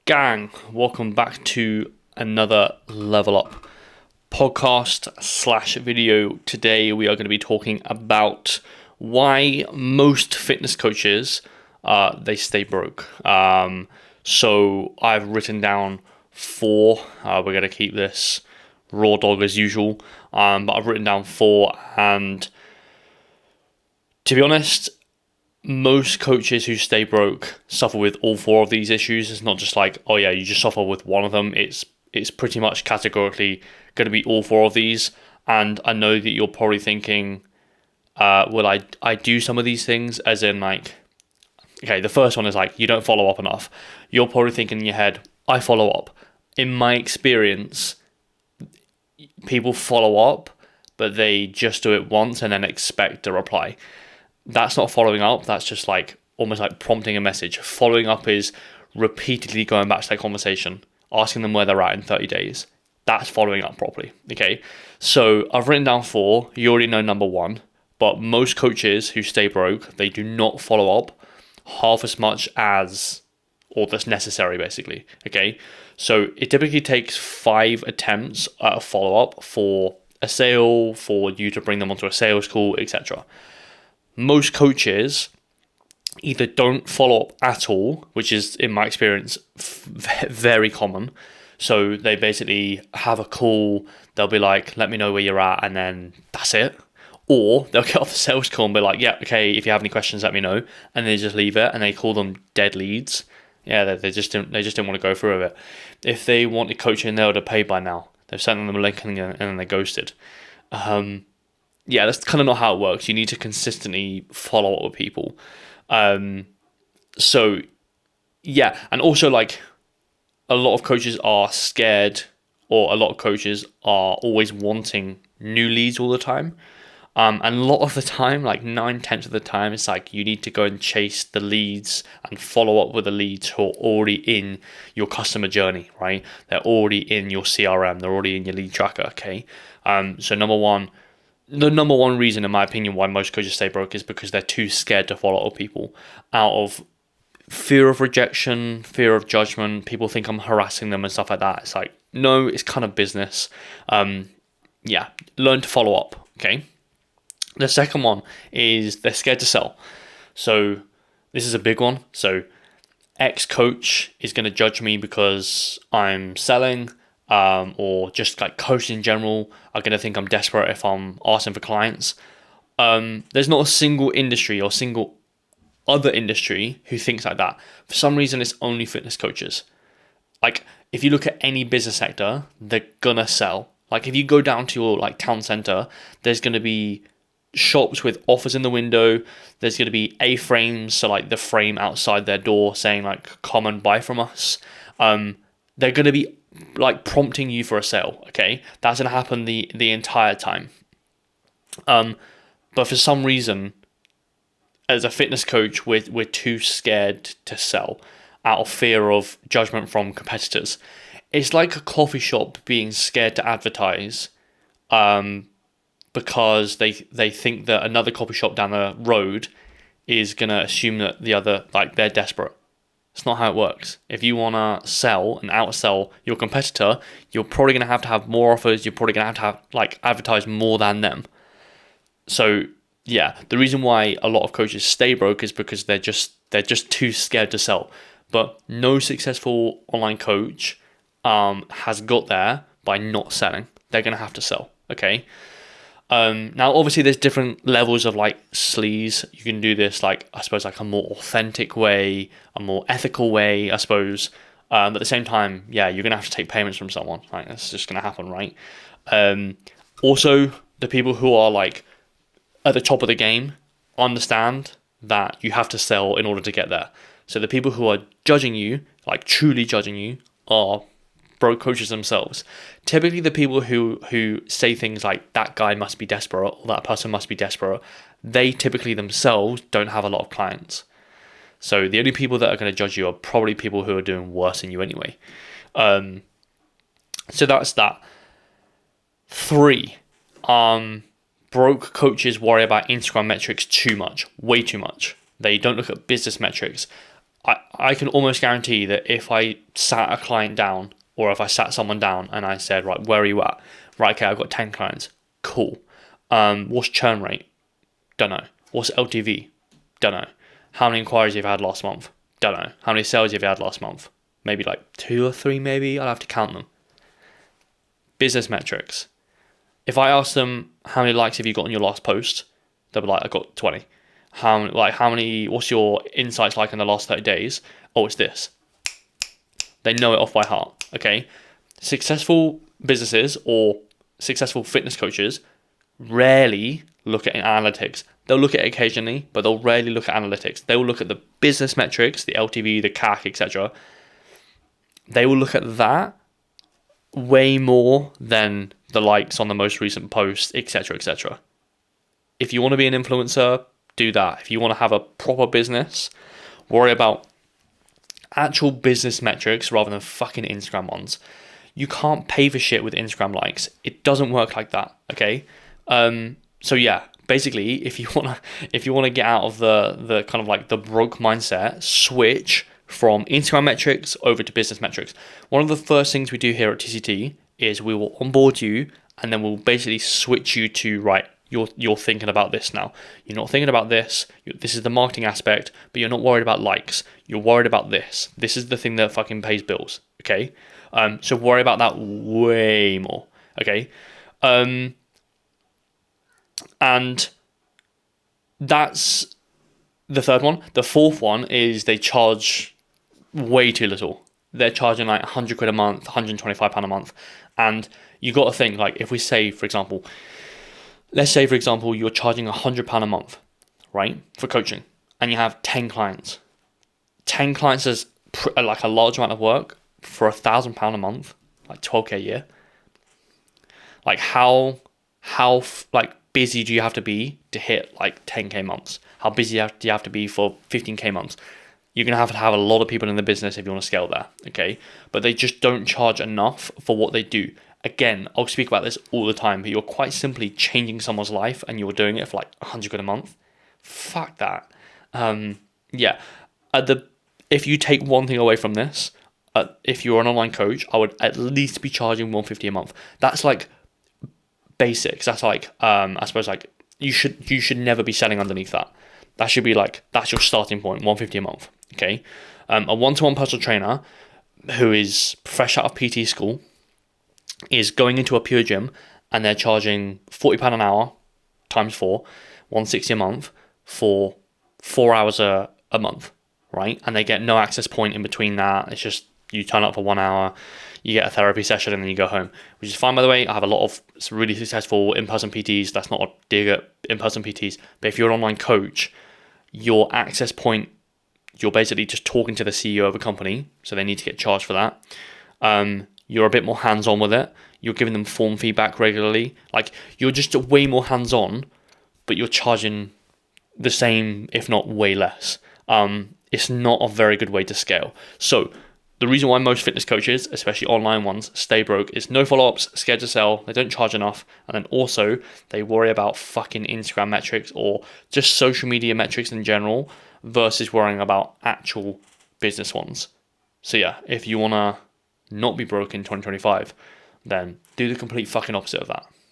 Gang, welcome back to another Level Up podcast/video. Today we are going to be talking about why most fitness coaches they stay broke. So I've written down four. We're going to keep this raw dog as usual, but I've written down four, and to be honest, most coaches who stay broke suffer with all four of these issues. It's not just like, oh yeah, you just suffer with one of them. It's pretty much categorically going to be all four of these. And I know that you're probably thinking, well, I do some of these things, as in like, okay, the first one is like, you don't follow up enough. You're probably thinking in your head, I follow up. In my experience, people follow up, but they just do it once and then expect a reply. That's not following up. That's just like almost like prompting a message. Following up is repeatedly going back to that conversation, asking them where they're at in 30 days. That's following up properly. Okay. So I've written down four. You already know number one, but most coaches who stay broke, they do not follow up half as much as or that's necessary, basically. Okay. So it typically takes 5 attempts at a follow up for a sale, for you to bring them onto a sales call, etc. Most coaches either don't follow up at all, which is, in my experience, very common. So they basically have a call, they'll be like, let me know where you're at, and then that's it. Or they'll get off the sales call and be like, yeah, okay, if you have any questions, let me know. And they just leave it, and they call them dead leads. Yeah, they just didn't want to go through with it. If they wanted coaching, they would have paid by now. They've sent them a link and then they ghosted. Yeah, that's kind of not how it works. You need to consistently follow up with people. So, yeah. And also, like, a lot of coaches are scared, or a lot of coaches are always wanting new leads all the time. And a lot of the time, like 9/10 of the time, it's like you need to go and chase the leads and follow up with the leads who are already in your customer journey, right? They're already in your CRM. They're already in your lead tracker, okay? So the number one reason, in my opinion, why most coaches stay broke is because they're too scared to follow up people out of fear of rejection, fear of judgment. People think I'm harassing them and stuff like that. It's like, no, it's kind of business. Yeah, learn to follow up, okay? The second one is they're scared to sell. So this is a big one. So ex-coach is going to judge me because I'm selling, or just like coaches in general are going to think I'm desperate if I'm asking for clients. There's not a single industry or single other industry who thinks like that. For some reason, it's only fitness coaches. Like, if you look at any business sector, they're gonna sell. Like, if you go down to your like town center, there's gonna be shops with offers in the window. There's gonna be A-frames, so like the frame outside their door saying like, come and buy from us. They're gonna be like prompting you for a sale, okay? That's gonna happen the entire time. But for some reason, as a fitness coach, we're too scared to sell out of fear of judgment from competitors. It's like a coffee shop being scared to advertise, because they think that another coffee shop down the road is gonna assume that the other, like, they're desperate. It's not how it works. If you want to sell and outsell your competitor, you're probably going to have more offers. You're probably going to have like advertise more than them. So yeah, the reason why a lot of coaches stay broke is because they're just too scared to sell. But no successful online coach has got there by not selling. They're going to have to sell. Okay. Now, obviously, there's different levels of like sleaze. You can do this, like, I suppose, like a more authentic way, a more ethical way, I suppose. But at the same time, yeah, you're going to have to take payments from someone. Like, that's just going to happen, right? Also, the people who are like at the top of the game understand that you have to sell in order to get there. So the people who are judging you, like truly judging you, are broke coaches themselves. Typically, the people who say things like that guy must be desperate or that person must be desperate, they typically themselves don't have a lot of clients. So the only people that are going to judge you are probably people who are doing worse than you anyway. So that's that. 3, broke coaches worry about Instagram metrics too much, way too much. They don't look at business metrics. I can almost guarantee that if I sat a client down or if I sat someone down and I said, right, where are you at? Right, okay, I've got 10 clients. Cool. What's churn rate? Don't know. What's LTV? Don't know. How many inquiries have you had last month? Don't know. How many sales have you had last month? Maybe like 2 or 3 maybe. I'll have to count them. Business metrics. If I ask them how many likes have you got on your last post, they'll be like, I got 20. What's your insights like in the last 30 days? Oh, it's this. They know it off by heart. Okay. Successful businesses or successful fitness coaches rarely look at analytics. They'll look at it occasionally, but they'll rarely look at analytics. They will look at the business metrics, the LTV, the CAC, etc. They will look at that way more than the likes on the most recent post, etc., etc. If you want to be an influencer, do that. If you want to have a proper business, worry about actual business metrics rather than fucking Instagram ones. You can't pay for shit with Instagram likes. It doesn't work like that. Okay. So yeah, basically, if you wanna get out of the kind of like the broke mindset, switch from Instagram metrics over to business metrics. One of the first things we do here at TCT is we will onboard you, and then we'll basically switch you to, right, you're thinking about this now. You're not thinking about this. This is the marketing aspect, but you're not worried about likes. You're worried about this. This is the thing that fucking pays bills. Okay. So worry about that way more. Okay. And that's the third one. The fourth one is they charge way too little. They're charging like 100 quid a month, 125 pound a month. And you got to think, like, if we say, for example, let's say, for example, you're charging £100 a month, right, for coaching, and you have 10 clients. 10 clients is like a large amount of work for £1,000 a month, like 12k a year. Like how like busy do you have to be to hit like 10k months? How busy do you have to be for 15k months? You're going to have a lot of people in the business if you want to scale there, okay? But they just don't charge enough for what they do. Again, I'll speak about this all the time, but you're quite simply changing someone's life and you're doing it for like 100 quid a month. Fuck that. Yeah. If you take one thing away from this, if you're an online coach, I would at least be charging 150 a month. That's like basics. That's like, I suppose like you should never be selling underneath that. That should be like, that's your starting point, 150 a month. Okay. A one-to-one personal trainer who is fresh out of PT school is going into a pure gym and they're charging £40 an hour times 4, 160 a month for 4 hours a month, right? And they get no access point in between that. It's just you turn up for 1 hour, you get a therapy session, and then you go home, which is fine, by the way. I have a lot of really successful in-person PTs. That's not a dig at in-person PTs. But if you're an online coach, your access point, you're basically just talking to the CEO of a company, so they need to get charged for that. You're a bit more hands-on with it. You're giving them form feedback regularly. Like, you're just way more hands-on, but you're charging the same, if not way less. It's not a very good way to scale. So the reason why most fitness coaches, especially online ones, stay broke is no follow-ups, scared to sell, they don't charge enough, and then also they worry about fucking Instagram metrics or just social media metrics in general versus worrying about actual business ones. So yeah, if you want to not be broke in 2025, then do the complete fucking opposite of that.